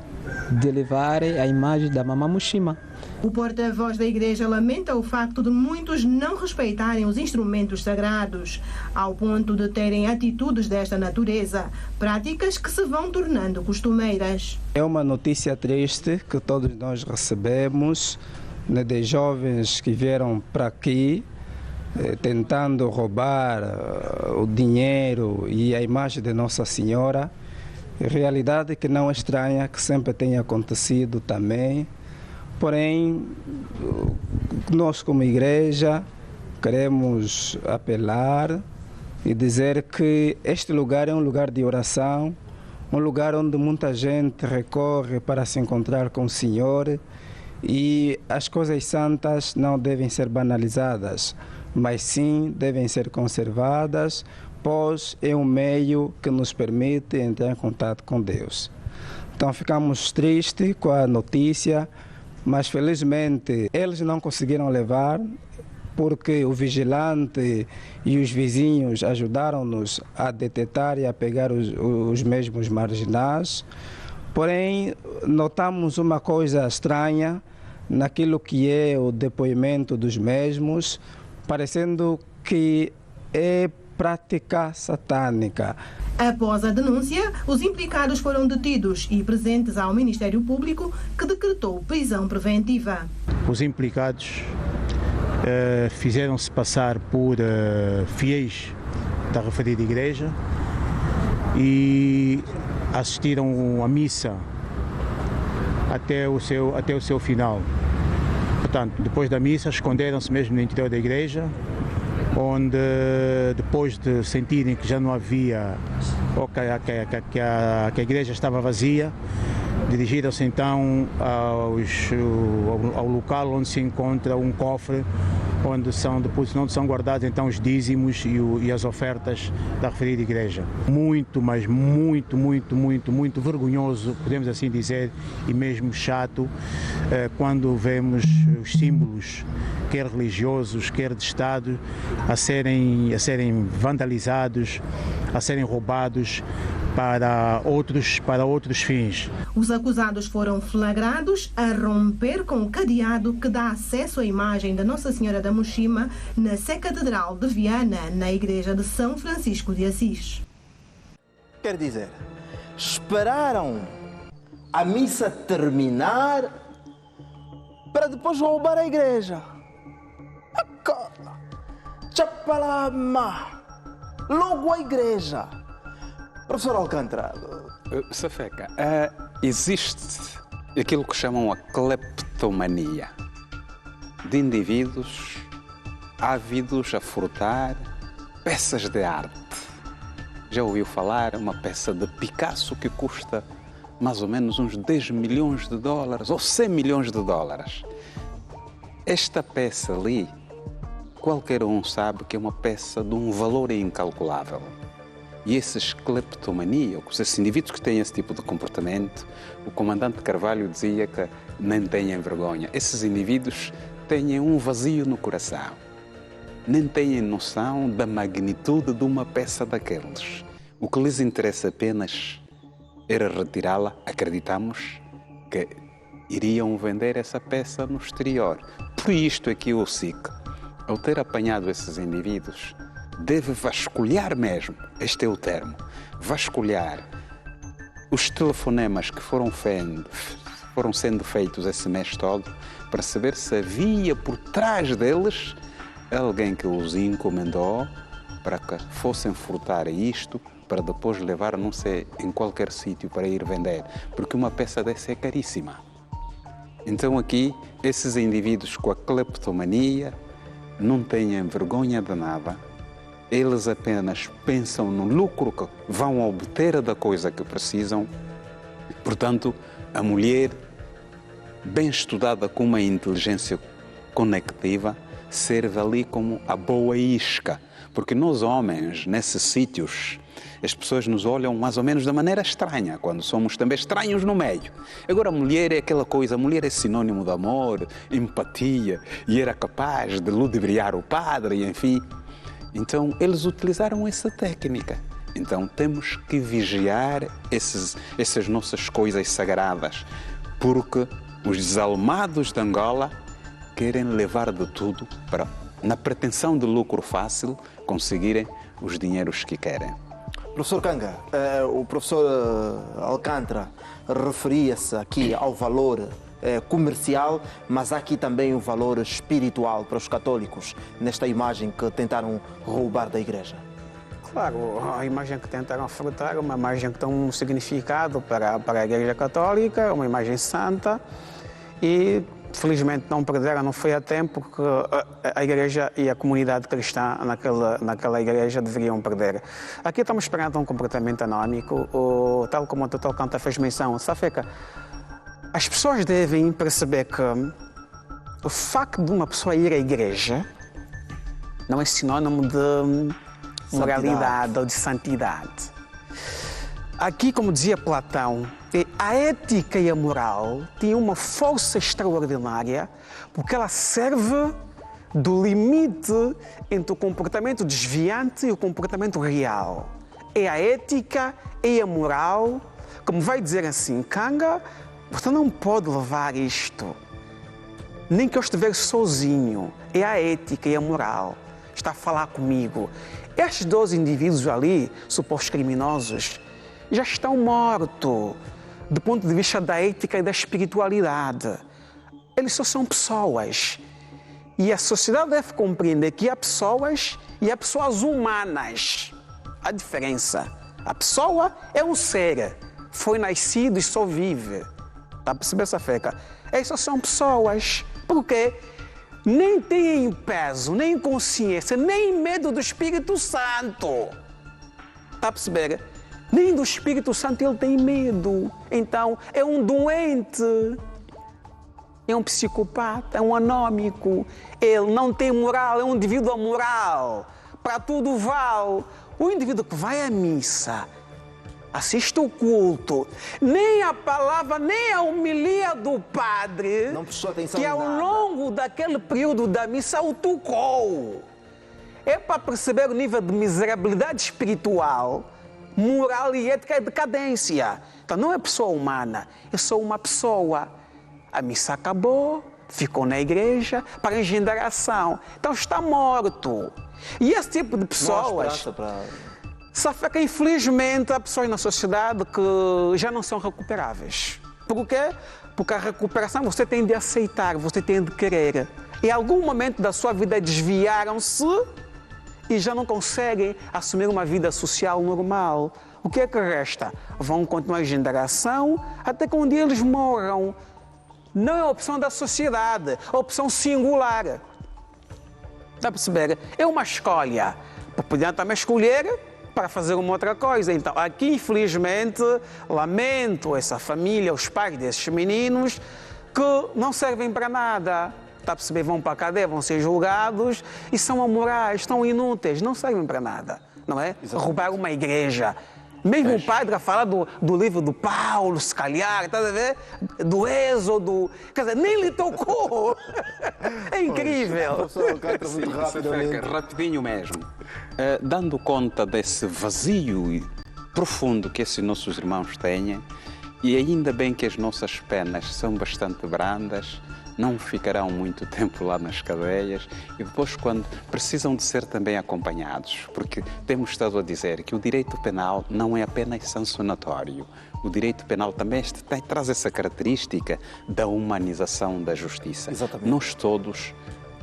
de levar a imagem da Mamã Mushima. O porta-voz da igreja lamenta o facto de muitos não respeitarem os instrumentos sagrados, ao ponto de terem atitudes desta natureza, práticas que se vão tornando costumeiras. É uma notícia triste que todos nós recebemos, né, de jovens que vieram para aqui tentando roubar o dinheiro e a imagem de Nossa Senhora. Realidade que não é estranha, que sempre tem acontecido também. Porém, nós como igreja queremos apelar e dizer que este lugar é um lugar de oração, um lugar onde muita gente recorre para se encontrar com o Senhor, e as coisas santas não devem ser banalizadas, mas sim devem ser conservadas, pois é um meio que nos permite entrar em contato com Deus. Então ficamos tristes com a notícia, mas felizmente eles não conseguiram levar, porque o vigilante e os vizinhos ajudaram-nos a detectar e a pegar os mesmos marginais. Porém, notamos uma coisa estranha naquilo que é o depoimento dos mesmos, parecendo que é prática satânica. Após a denúncia, os implicados foram detidos e presentes ao Ministério Público, que decretou prisão preventiva. Os implicados fizeram-se passar por fiéis da referida igreja e assistiram à missa até o seu final. Portanto, depois da missa, esconderam-se mesmo no interior da igreja, onde, depois de sentirem que já não havia, ou que a igreja estava vazia, dirigiram-se então ao local onde se encontra um cofre, onde são guardados então os dízimos e as ofertas da referida igreja. Muito, mas muito vergonhoso, podemos assim dizer, e mesmo chato, quando vemos os símbolos, quer religiosos, quer de Estado, a serem vandalizados, a serem roubados para outros fins. Os acusados foram flagrados a romper com o cadeado que dá acesso à imagem da Nossa Senhora da Mushima na Sé Catedral de Viana, na igreja de São Francisco de Assis. Quer dizer, esperaram a missa terminar para depois roubar a igreja. Chapalama! Logo a igreja. Professor Alcântara. Safeca, existe aquilo que chamam a cleptomania de indivíduos ávidos a furtar peças de arte. Já ouviu falar uma peça de Picasso que custa mais ou menos uns 10 milhões de dólares ou 100 milhões de dólares? Esta peça ali, qualquer um sabe que é uma peça de um valor incalculável. E esses cleptomaníacos, esses indivíduos que têm esse tipo de comportamento, o comandante Carvalho dizia que nem têm vergonha. Esses indivíduos têm um vazio no coração. nem têm noção da magnitude de uma peça daqueles. O que lhes interessa apenas era retirá-la, acreditamos que iriam vender essa peça no exterior. Por isto é que o SIC, ao ter apanhado esses indivíduos, deve vasculhar mesmo, este é o termo, vasculhar os telefonemas que foram sendo feitos esse mês todo, para saber se havia por trás deles alguém que os encomendou para que fossem furtar isto, para depois levar, não sei, em qualquer sítio para ir vender, porque uma peça dessa é caríssima. Então aqui, esses indivíduos com a cleptomania não têm vergonha de nada, eles apenas pensam no lucro que vão obter da coisa que precisam. Portanto, a mulher, bem estudada com uma inteligência conectiva, serve ali como a boa isca. Porque nós homens, nesses sítios, as pessoas nos olham mais ou menos da maneira estranha, quando somos também estranhos no meio. Agora a mulher é aquela coisa, a mulher é sinônimo de amor, empatia, e era capaz de ludibriar o padre, enfim. Então eles utilizaram essa técnica. Então temos que vigiar essas nossas coisas sagradas, porque os desalmados de Angola querem levar de tudo para, na pretensão de lucro fácil, conseguirem os dinheiros que querem. Professor Kanga, o professor Alcântara referia-se aqui ao valor comercial, mas há aqui também o valor espiritual para os católicos, nesta imagem que tentaram roubar da igreja. Claro, a imagem que tentaram furtar é uma imagem que tem um significado para a Igreja Católica, uma imagem santa, e felizmente não perderam, não foi a tempo que a Igreja e a comunidade cristã naquela igreja deveriam perder. Aqui estamos perante um comportamento anómico, tal como o Dr. Alcântara fez menção. Safeca, as pessoas devem perceber que o facto de uma pessoa ir à igreja não é sinónimo de moralidade ou de santidade. Aqui, como dizia Platão, a ética e a moral têm uma força extraordinária porque ela serve do limite entre o comportamento desviante e o comportamento real. É a ética e a moral, como vai dizer assim, Kanga, você não pode levar isto, nem que eu estiver sozinho. É a ética e a moral. Está a falar comigo. Estes 12 indivíduos ali, supostos criminosos, já estão mortos do ponto de vista da ética e da espiritualidade. Eles só são pessoas. E a sociedade deve compreender que há pessoas e há pessoas humanas. A diferença. A pessoa é um ser, foi nascido e só vive. Está a perceber essa feca? Eles só são pessoas. Por quê? Nem têm peso, nem consciência, nem medo do Espírito Santo. Está a perceber? Nem do Espírito Santo ele tem medo. Então, é um doente, é um psicopata, é um anômico. Ele não tem moral, é um indivíduo amoral. Para tudo vale. O indivíduo que vai à missa, assiste o culto, nem a palavra, nem a homilia do padre, não prestou atenção que ao longo daquele período da missa o tocou. É para perceber o nível de miserabilidade espiritual, moral e ética e decadência. Então não é pessoa humana, é só uma pessoa. A missa acabou, ficou na igreja para engendrar ação. Então está morto. E esse tipo de pessoas... Só que, infelizmente, há pessoas na sociedade que já não são recuperáveis. Por quê? Porque a recuperação você tem de aceitar, você tem de querer. Em algum momento da sua vida desviaram-se e já não conseguem assumir uma vida social normal. O que é que resta? Vão continuar a gerar ação até que um dia eles morram. Não é a opção da sociedade, é a opção singular. Está a perceber? É uma escolha. Podiam também escolher para fazer uma outra coisa. Então, aqui, infelizmente, lamento essa família, os pais desses meninos, que não servem para nada. Está a perceber? Vão para a cadeia, vão ser julgados e são amorais, estão inúteis, não servem para nada, não é? Exatamente. Roubar uma igreja. Mesmo o padre a falar do livro do Paulo, se calhar, tá a ver? Do Êxodo. Quer dizer, nem lhe tocou. É incrível. Rapidinho mesmo. Dando conta desse vazio profundo que esses nossos irmãos têm, e ainda bem que as nossas penas são bastante brandas, não ficarão muito tempo lá nas cadeias e depois quando precisam de ser também acompanhados, porque temos estado a dizer que o direito penal não é apenas sancionatório. O direito penal também traz essa característica da humanização da justiça. Exatamente. Nós todos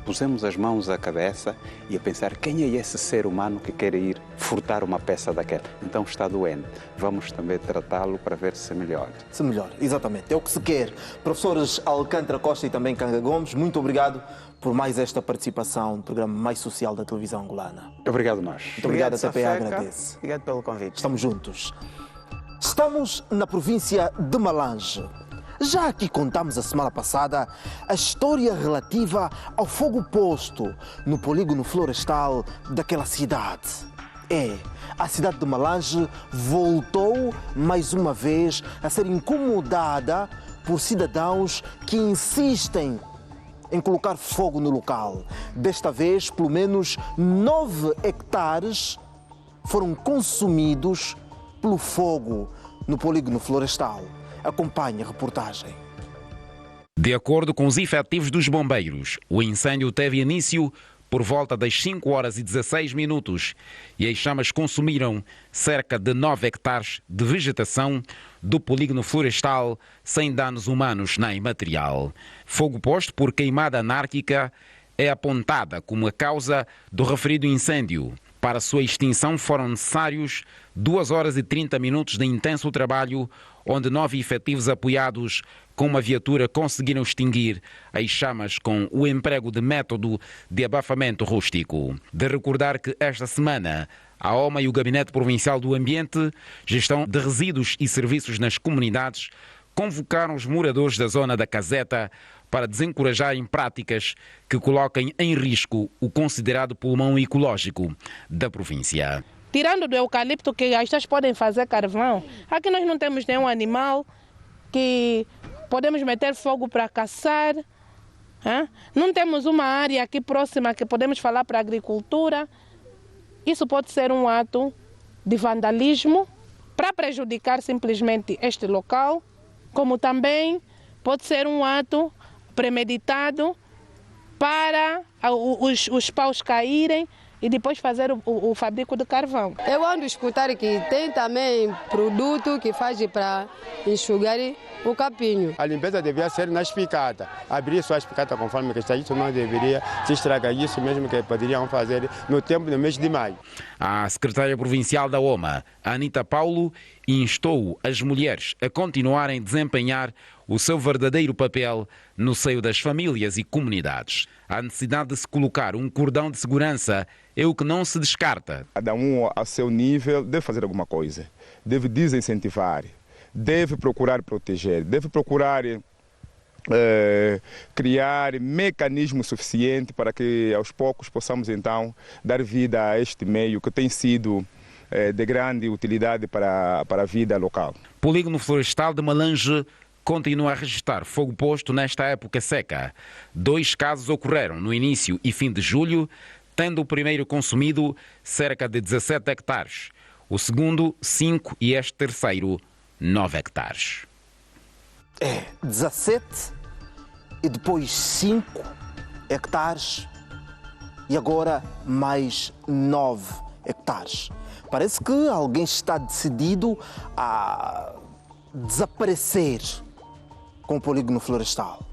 pusemos as mãos à cabeça e a pensar quem é esse ser humano que quer ir furtar uma peça daquela. Então está doente. Vamos também tratá-lo para ver se melhora. Se melhora, exatamente. É o que se quer. Professores Alcântara Costa e também Canga Gomes, muito obrigado por mais esta participação no programa mais social da televisão angolana. Obrigado nós. Muito obrigado, a TPA agradece. Obrigado pelo convite. Estamos juntos. Estamos na província de Malange. Já aqui contamos a semana passada a história relativa ao fogo posto no polígono florestal daquela cidade. A cidade de Malange voltou mais uma vez a ser incomodada por cidadãos que insistem em colocar fogo no local. Desta vez, pelo menos 9 hectares foram consumidos pelo fogo no polígono florestal. Acompanhe a reportagem. De acordo com os efetivos dos bombeiros, o incêndio teve início por volta das 5 horas e 16 minutos e as chamas consumiram cerca de 9 hectares de vegetação do polígono florestal sem danos humanos nem material. Fogo posto por queimada anárquica é apontada como a causa do referido incêndio. Para sua extinção foram necessários 2 horas e 30 minutos de intenso trabalho, onde 9 efetivos apoiados com uma viatura conseguiram extinguir as chamas com o emprego de método de abafamento rústico. De recordar que esta semana a OMA e o Gabinete Provincial do Ambiente, Gestão de Resíduos e Serviços nas Comunidades, convocaram os moradores da zona da Caseta para desencorajarem práticas que coloquem em risco o considerado pulmão ecológico da província. Tirando do eucalipto que as pessoas podem fazer carvão, aqui nós não temos nenhum animal que podemos meter fogo para caçar. Não temos uma área aqui próxima que podemos falar para a agricultura. Isso pode ser um ato de vandalismo para prejudicar simplesmente este local, como também pode ser um ato premeditado para os paus caírem e depois fazer o fabrico de carvão. Eu ando a escutar que tem também produto que faz para enxugar o capinho. A limpeza devia ser na espicata. Abrir só a espicata conforme que está, isso não deveria se estragar. Isso mesmo que poderiam fazer no tempo do mês de maio. A secretária provincial da OMA, Anita Paulo, instou as mulheres a continuarem a desempenhar o seu verdadeiro papel no seio das famílias e comunidades. A necessidade de se colocar um cordão de segurança é o que não se descarta. Cada um a seu nível deve fazer alguma coisa, deve desincentivar, deve procurar proteger, deve procurar criar mecanismo suficiente para que aos poucos possamos então dar vida a este meio que tem sido de grande utilidade para a vida local. Polígono Florestal de Malange continua a registrar fogo posto nesta época seca. 2 casos ocorreram no início e fim de julho, tendo o primeiro consumido cerca de 17 hectares, o segundo 5 e este terceiro 9 hectares. 17 e depois 5 hectares e agora mais 9 hectares. Parece que alguém está decidido a desaparecer com o polígono florestal.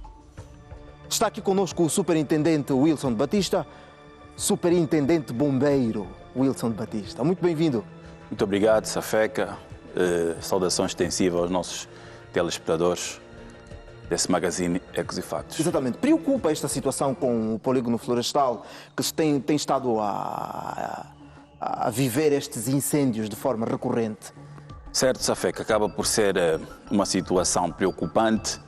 Está aqui conosco o superintendente Wilson Batista, superintendente bombeiro Wilson Batista. Muito bem-vindo. Muito obrigado, Safeca. Saudação extensiva aos nossos telespectadores desse magazine Ecos e Fatos. Exatamente. Preocupa esta situação com o polígono florestal que tem estado a viver estes incêndios de forma recorrente? Certo, Safeca, acaba por ser uma situação preocupante,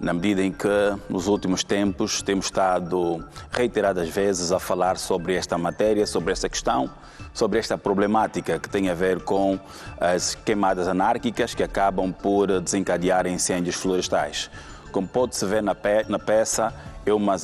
na medida em que nos últimos tempos temos estado reiteradas vezes a falar sobre esta matéria, sobre esta questão, sobre esta problemática que tem a ver com as queimadas anárquicas que acabam por desencadear incêndios florestais. Como pode-se ver na peça, é uma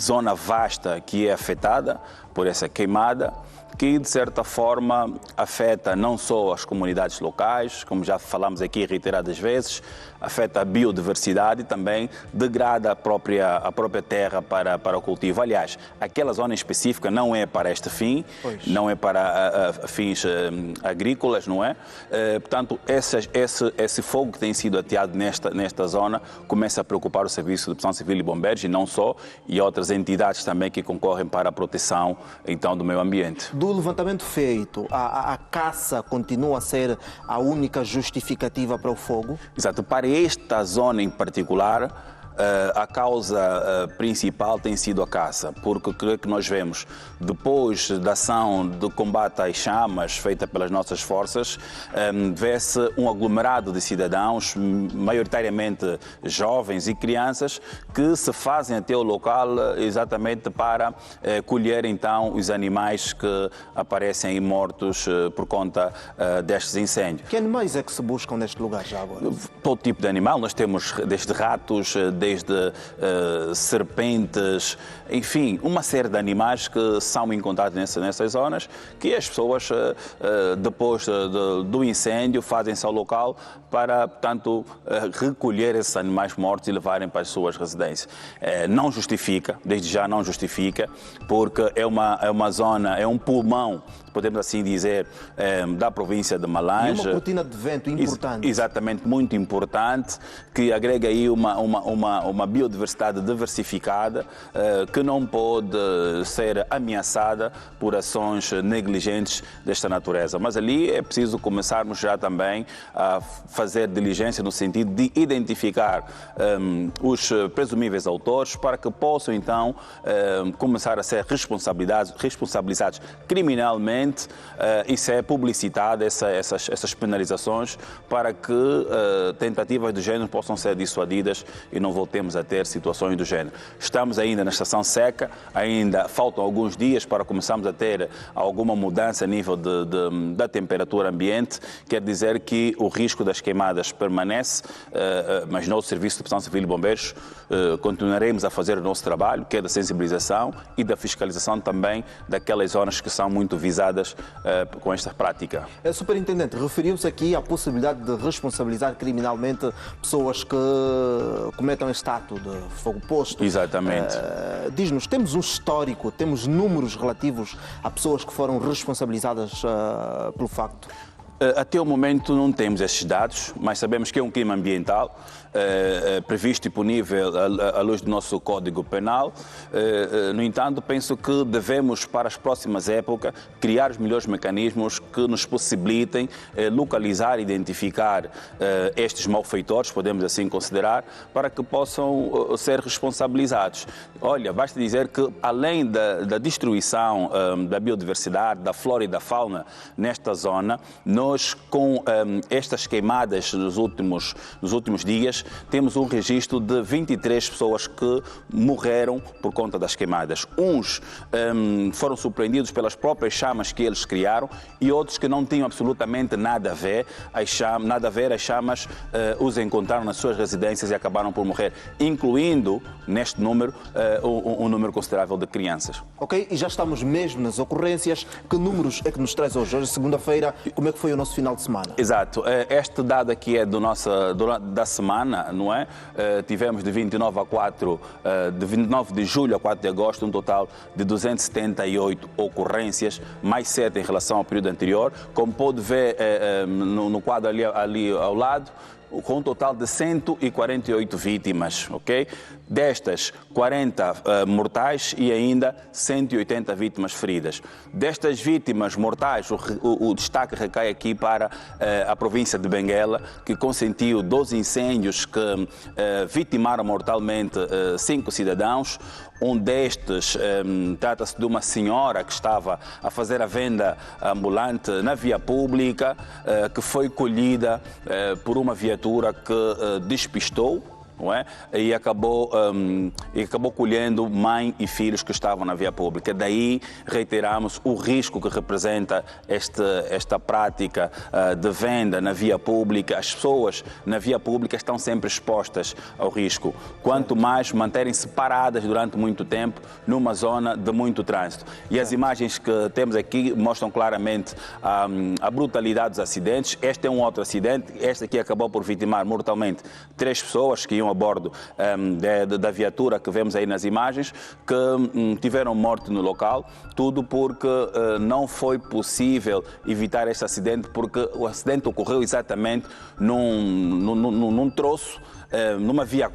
zona vasta que é afetada por essa queimada, que de certa forma afeta não só as comunidades locais, como já falamos aqui reiteradas vezes, afeta a biodiversidade e também degrada a própria terra para o cultivo. Aliás, aquela zona específica não é para este fim, não é para fins agrícolas, não é? Portanto, esse fogo que tem sido ateado nesta zona começa a preocupar o Serviço de Proteção Civil e Bombeiros, e não só, e outras entidades também que concorrem para a proteção então, do meio ambiente. Do levantamento feito, a caça continua a ser a única justificativa para o fogo? Exato. Para esta zona em particular, a causa principal tem sido a caça, porque o que nós vemos depois da ação de combate às chamas feita pelas nossas forças, vê-se um aglomerado de cidadãos, maioritariamente jovens e crianças, que se fazem até o local exatamente para colher então os animais que aparecem aí mortos por conta destes incêndios. Que animais é que se buscam neste lugar já agora? Todo tipo de animal, nós temos desde ratos, desde serpentes, enfim, uma série de animais que são encontrados nessas zonas, que as pessoas, depois do incêndio, fazem-se ao local para, portanto, recolher esses animais mortos e levarem para as suas residências. Não justifica, desde já não justifica, porque é uma zona, é um pulmão, podemos assim dizer, da província de Malange. E uma cortina de vento importante. Exatamente, muito importante, que agrega aí uma biodiversidade diversificada que não pode ser ameaçada por ações negligentes desta natureza. Mas ali é preciso começarmos já também a fazer diligência no sentido de identificar os presumíveis autores para que possam então começar a ser responsabilizados criminalmente e ser publicitada essas penalizações para que tentativas do género possam ser dissuadidas e não voltemos a ter situações do género. Estamos ainda na estação seca, ainda faltam alguns dias para começarmos a ter alguma mudança a nível da temperatura ambiente, quer dizer que o risco das queimadas permanece, mas nós, Serviço de Proteção Civil e Bombeiros, continuaremos a fazer o nosso trabalho, que é da sensibilização e da fiscalização também daquelas zonas que são muito visadas com esta prática. Superintendente, referiu-se aqui à possibilidade de responsabilizar criminalmente pessoas que cometam este ato de fogo posto. Exatamente. Diz-nos, temos um histórico, temos números relativos a pessoas que foram responsabilizadas pelo facto? Até o momento não temos esses dados, mas sabemos que é um crime ambiental previsto e punível à luz do nosso Código Penal. No entanto, penso que devemos, para as próximas épocas, criar os melhores mecanismos que nos possibilitem localizar e identificar estes malfeitores, podemos assim considerar, para que possam ser responsabilizados. Olha, basta dizer que, além da destruição da biodiversidade, da flora e da fauna nesta zona, nós, com estas queimadas nos últimos dias, temos um registro de 23 pessoas que morreram por conta das queimadas. Uns foram surpreendidos pelas próprias chamas que eles criaram e outros que não tinham absolutamente nada a ver. As chamas os encontraram nas suas residências e acabaram por morrer, incluindo, neste número, um número considerável de crianças. Ok, e já estamos mesmo nas ocorrências. Que números é que nos traz hoje? Hoje, segunda-feira, como é que foi o nosso final de semana? Exato. Este dado aqui é da semana, não é? Tivemos de 29 de julho a 4 de agosto um total de 278 ocorrências, mais 7 em relação ao período anterior. Como pode ver no quadro ali ao lado, com um total de 148 vítimas, ok? Destas, 40 mortais e ainda 180 vítimas feridas. Destas vítimas mortais, o destaque recai aqui para a província de Benguela, que consentiu 12 incêndios que vitimaram mortalmente 5 cidadãos. Um destes trata-se de uma senhora que estava a fazer a venda ambulante na via pública, que foi colhida por uma viatura que despistou não é? E acabou colhendo mãe e filhos que estavam na via pública. Daí reiteramos o risco que representa esta prática de venda na via pública. As pessoas na via pública estão sempre expostas ao risco. Quanto mais manterem-se paradas durante muito tempo numa zona de muito trânsito. E as imagens que temos aqui mostram claramente a brutalidade dos acidentes. Este é um outro acidente. Este aqui acabou por vitimar mortalmente 3 pessoas que iam a bordo da viatura que vemos aí nas imagens, que tiveram morte no local, tudo porque não foi possível evitar este acidente, porque o acidente ocorreu exatamente num troço, numa via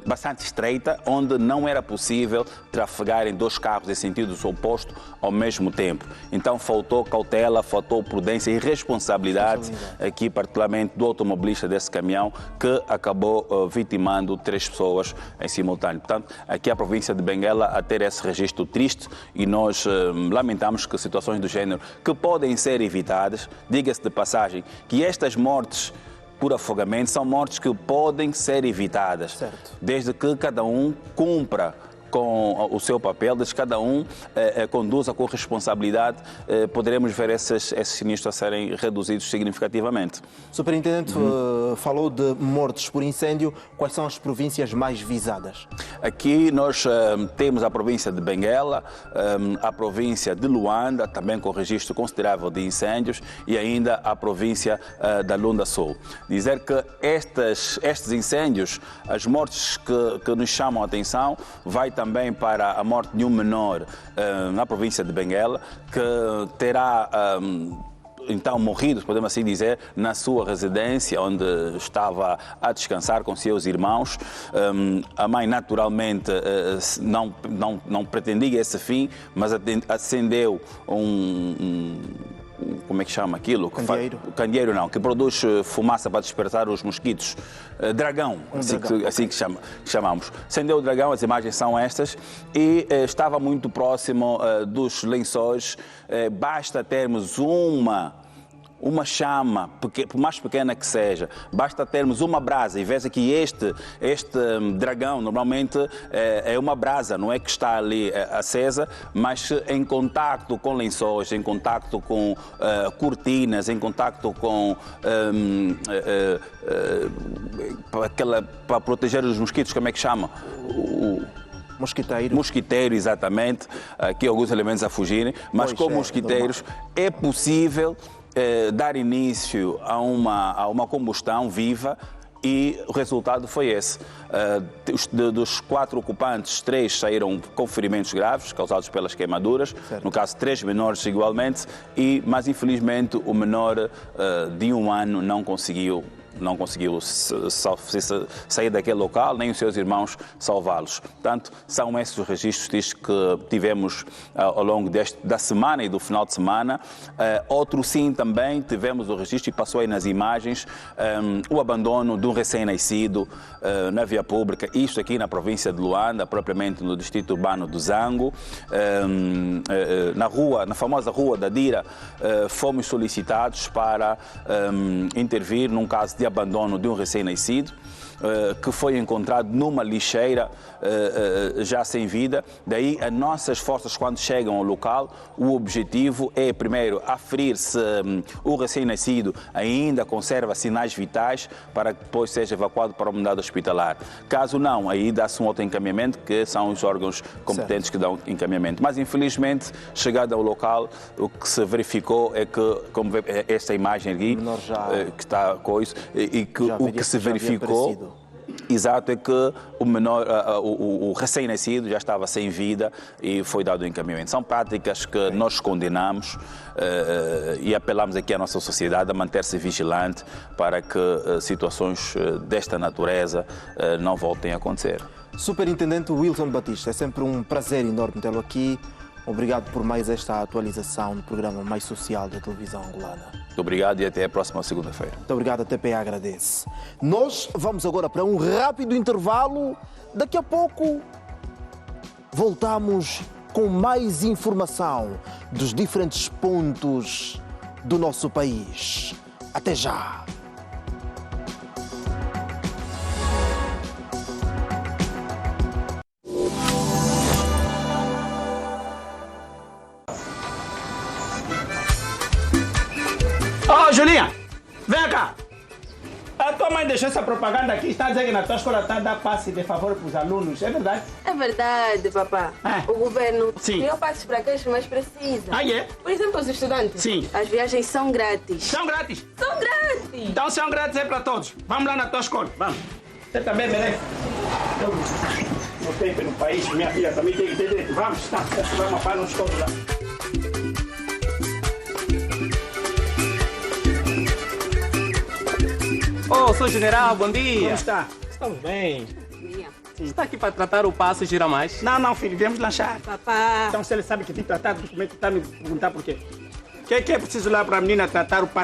bastante estreita, onde não era possível trafegarem 2 carros em sentido oposto ao mesmo tempo. Então faltou cautela, faltou prudência e responsabilidade aqui, particularmente do automobilista desse caminhão, que acabou vitimando 3 pessoas em simultâneo. Portanto, aqui a província de Benguela a ter esse registro triste, e nós lamentamos que situações do género, que podem ser evitadas, diga-se de passagem, que estas mortes por afogamento são mortes que podem ser evitadas, certo, desde que cada um cumpra com o seu papel, desde que cada um conduza com responsabilidade, poderemos ver esses sinistros a serem reduzidos significativamente. Superintendente, falou de mortes por incêndio. Quais são as províncias mais visadas? Aqui nós temos a província de Benguela, a província de Luanda, também com registro considerável de incêndios, e ainda a província da Lunda Sul. Dizer que estes incêndios, as mortes que nos chamam a atenção, vai também para a morte de um menor na província de Benguela, que terá então morrido, podemos assim dizer, na sua residência, onde estava a descansar com seus irmãos. A mãe naturalmente não pretendia esse fim, mas acendeu como é que chama aquilo? Candeeiro? Candeeiro não, que produz fumaça para despertar os mosquitos. Dragão, assim que chamamos. Acendeu o dragão, as imagens são estas, e estava muito próximo dos lençóis. Basta termos uma chama, por mais pequena que seja, basta termos uma brasa, e veja que este dragão normalmente é uma brasa, não é que está ali acesa, mas em contacto com lençóis, em contacto com cortinas, em contacto com para proteger os mosquitos, como é que chama? Mosquiteiro. Mosquiteiro, exatamente. Aqui alguns elementos a fugirem, mas com mosquiteiros é possível dar início a uma combustão viva, e o resultado foi esse. Dos 4 ocupantes, 3 saíram com ferimentos graves causados pelas queimaduras, certo, no caso 3 menores igualmente, mas infelizmente o menor de 1 ano não conseguiu sair daquele local, nem os seus irmãos salvá-los. Portanto, são esses os registros que tivemos ao longo da semana e do final de semana. Outro sim também tivemos o registro, e passou aí nas imagens, o abandono de um recém-nascido na via pública, isto aqui na província de Luanda, propriamente no distrito urbano do Zango. Na famosa rua da Dira, fomos solicitados para intervir num caso de abandono de um recém-nascido, que foi encontrado numa lixeira já sem vida. Daí as nossas forças, quando chegam ao local, o objetivo é primeiro aferir se o recém-nascido ainda conserva sinais vitais, para que depois seja evacuado para uma unidade hospitalar. Caso não, aí dá-se um outro encaminhamento, que são os órgãos competentes, certo, que dão encaminhamento. Mas infelizmente, chegado ao local, o que se verificou é que, como vê esta imagem aqui, que está com isso, e que o que se verificou, exato, é que o menor, o recém-nascido já estava sem vida e foi dado o encaminhamento. São práticas que nós condenamos e apelamos aqui à nossa sociedade a manter-se vigilante para que situações desta natureza não voltem a acontecer. Superintendente Wilson Batista, é sempre um prazer enorme tê-lo aqui. Obrigado por mais esta atualização do programa mais social da televisão angolana. Muito obrigado e até a próxima segunda-feira. Muito obrigado, a TPA agradece. Nós vamos agora para um rápido intervalo. Daqui a pouco voltamos com mais informação dos diferentes pontos do nosso país. Até já! Julinha, vem cá. A tua mãe deixou essa propaganda aqui, está a dizer que na tua escola está a dar passe de favor para os alunos, é verdade? É verdade, papá. O governo criou passes para aqueles que mais precisam. Ah, é? Por exemplo, os estudantes. Sim. As viagens são grátis. São grátis? São grátis. Então são grátis é para todos. Vamos lá na tua escola, vamos. Você também merece. No tempo no país, minha filha também tem que ter direito. Vamos, tá? Vamos para nós todos lá. Ô, sou general, bom dia. Como está? Estamos bem. Está aqui para tratar o passo e gira mais? Não, filho, viemos lanchar. Papá. Então se ele sabe que tem que tratar do documento, está me perguntar por quê. O que é preciso lá para a menina tratar o passo?